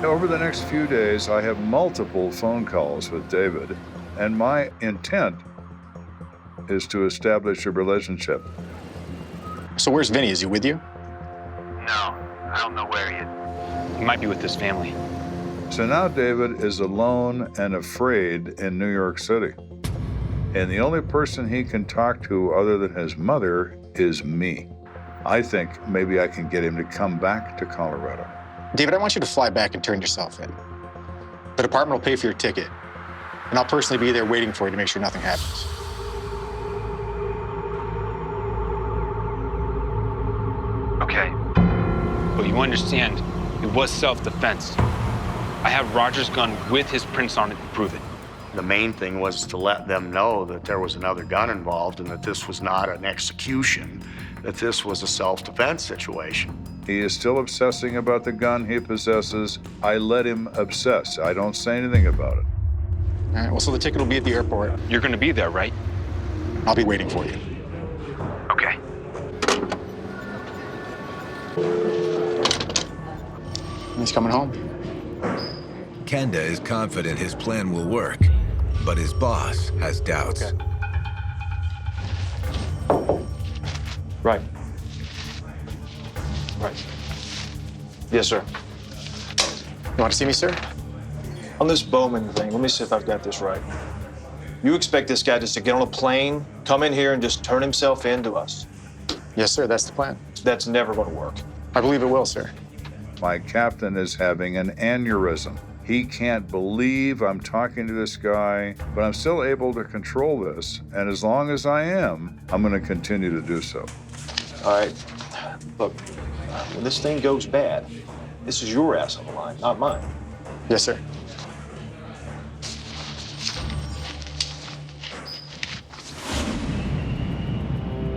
Over the next few days, I have multiple phone calls with David, and my intent is to establish a relationship. So where's Vinny? Is he with you? No, I don't know where he is. He might be with his family. So now David is alone and afraid in New York City. And the only person he can talk to other than his mother is me. I think maybe I can get him to come back to Colorado. David, I want you to fly back and turn yourself in. The department will pay for your ticket, and I'll personally be there waiting for you to make sure nothing happens. Okay, but you understand, it was self-defense. I have Roger's gun with his prints on it to prove it. The main thing was to let them know that there was another gun involved and that this was not an execution, that this was a self-defense situation. He is still obsessing about the gun he possesses. I let him obsess. I don't say anything about it. All right, well, so the ticket will be at the airport. You're gonna be there, right? I'll be waiting for you. Okay. He's coming home. Kenda is confident his plan will work, but his boss has doubts. Okay. Right. Right. Yes, sir. You want to see me, sir? On this Bowman thing, let me see if I've got this right. You expect this guy just to get on a plane, come in here, and just turn himself in to us? Yes, sir, that's the plan. That's never going to work. I believe it will, sir. My captain is having an aneurysm. He can't believe I'm talking to this guy, but I'm still able to control this. And as long as I am, I'm going to continue to do so. All right. Look, when this thing goes bad, this is your ass on the line, not mine. Yes, sir.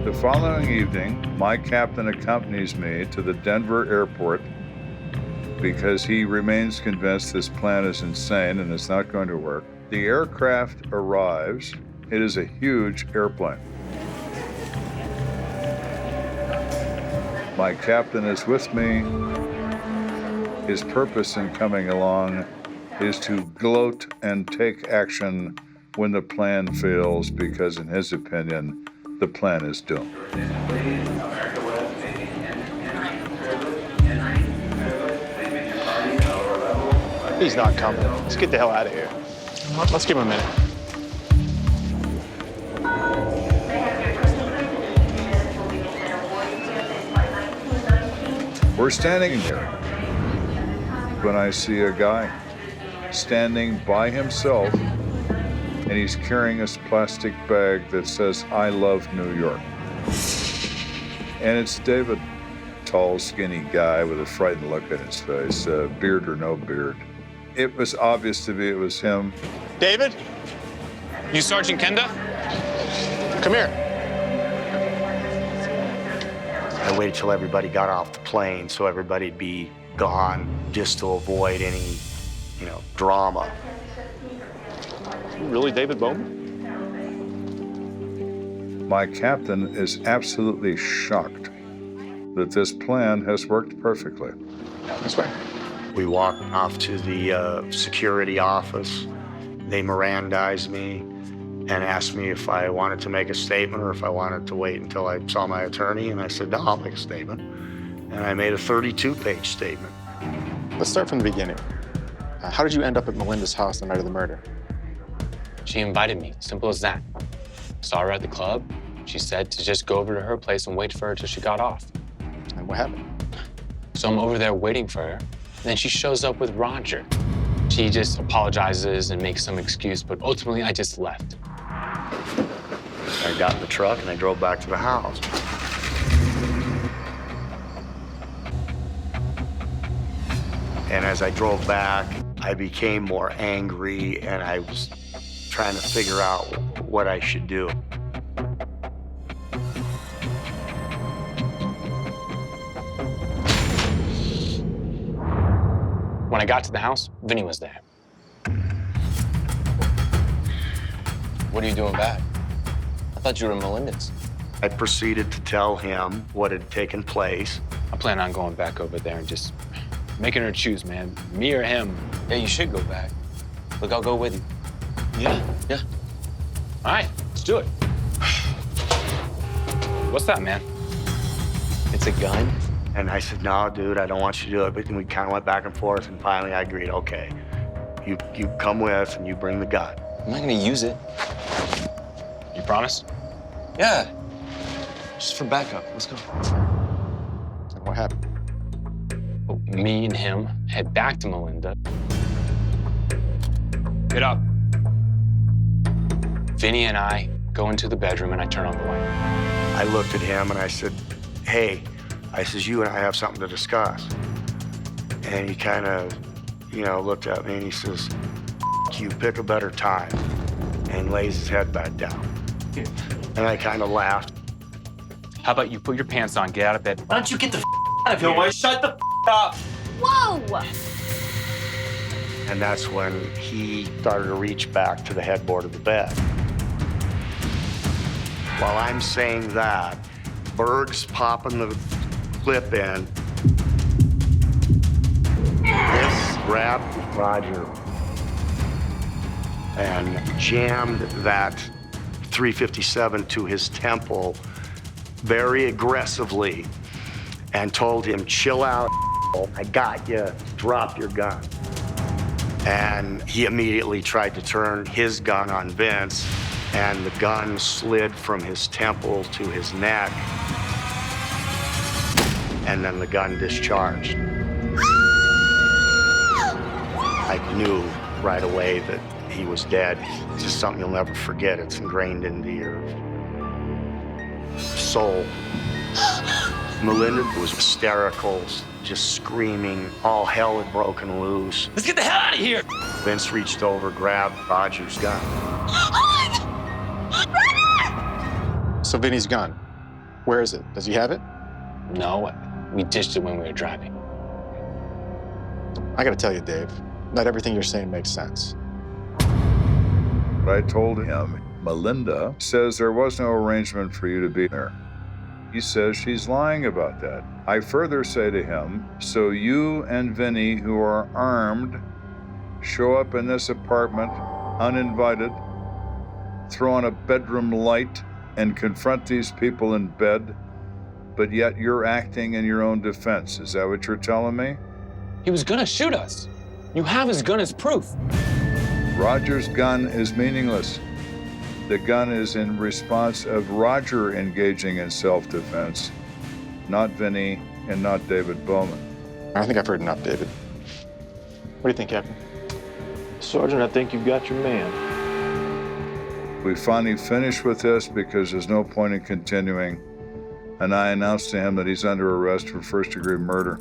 The following evening, my captain accompanies me to the Denver airport because he remains convinced this plan is insane and it's not going to work. The aircraft arrives. It is a huge airplane. My captain is with me. His purpose in coming along is to gloat and take action when the plan fails because, in his opinion, the plan is doomed. He's not coming. Let's get the hell out of here. Let's give him a minute. We're standing there when I see a guy standing by himself, and he's carrying this plastic bag that says, "I love New York." And it's David, tall, skinny guy with a frightened look on his face, beard or no beard. It was obvious to me it was him. David? You Sergeant Kenda? Come here. I waited till everybody got off the plane so everybody'd be gone just to avoid any, drama. Really, David Bowman? My captain is absolutely shocked that this plan has worked perfectly. This way. We walked off to the security office. They Mirandized me and asked me if I wanted to make a statement or if I wanted to wait until I saw my attorney. And I said, no, I'll make a statement. And I made a 32-page statement. Let's start from the beginning. How did you end up at Melinda's house the night of the murder? She invited me, simple as that. Saw her at the club. She said to just go over to her place and wait for her till she got off. And what happened? So I'm over there waiting for her, and then she shows up with Roger. She just apologizes and makes some excuse, but ultimately I just left. I got in the truck and I drove back to the house. And as I drove back, I became more angry and I was trying to figure out what I should do. When I got to the house, Vinny was there. What are you doing back? I thought you were in Melinda's. I proceeded to tell him what had taken place. I plan on going back over there and just Making her choose, man. Me or him. Yeah, you should go back. Look, I'll go with you. Yeah. Yeah. All right, let's do it. What's that, man? It's a gun. And I said, no, dude, I don't want you to do it. But we kind of went back and forth, and finally I agreed, okay, you come with and you bring the gun. I'm not gonna use it. You promise? Yeah. Just for backup. Let's go. And what happened? Me and him head back to Melinda. Get up. Vinny and I go into the bedroom and I turn on the light. I looked at him and I said, hey, I says, you and I have something to discuss. And he kind of, looked at me and he says, you pick a better time, and lays his head back down. And I kind of laughed. How about you put your pants on, get out of bed. Why don't you get the out of here? Shut the up. Whoa! And that's when he started to reach back to the headboard of the bed. While I'm saying that, Berg's popping the clip in. This grabbed Roger and jammed that .357 to his temple very aggressively and told him, chill out, I got you, drop your gun. And he immediately tried to turn his gun on Vince, and the gun slid from his temple to his neck, and then the gun discharged. I knew right away that he was dead. It's just something you'll never forget. It's ingrained into your soul. Melinda was hysterical, just screaming. All hell had broken loose. Let's get the hell out of here. Vince reached over, grabbed Roger's gun. So Vinny's gun, where is it? Does he have it? No, we ditched it when we were driving. I gotta tell you, Dave, not everything you're saying makes sense. I told him, Melinda says there was no arrangement for you to be there. He says she's lying about that. I further say to him, so you and Vinny, who are armed, show up in this apartment uninvited, throw on a bedroom light, and confront these people in bed, but yet you're acting in your own defense. Is that what you're telling me? He was gonna shoot us. You have his gun as proof. Roger's gun is meaningless. The gun is in response of Roger engaging in self-defense, not Vinny and not David Bowman. I think I've heard enough, David. What do you think, Captain? Sergeant, I think you've got your man. We finally finished with this because there's no point in continuing, and I announced to him that he's under arrest for first-degree murder.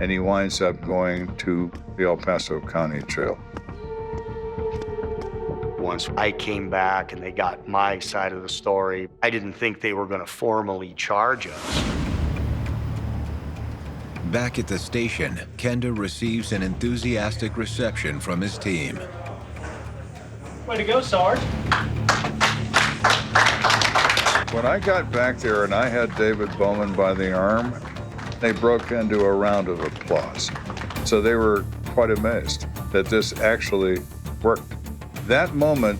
And he winds up going to the El Paso County Jail. Once I came back and they got my side of the story, I didn't think they were going to formally charge us. Back at the station, Kenda receives an enthusiastic reception from his team. Way to go, Sarge. When I got back there and I had David Bowman by the arm, they broke into a round of applause. So they were quite amazed that this actually worked. That moment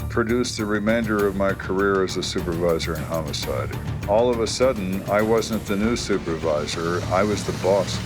produced the remainder of my career as a supervisor in homicide. All of a sudden, I wasn't the new supervisor, I was the boss.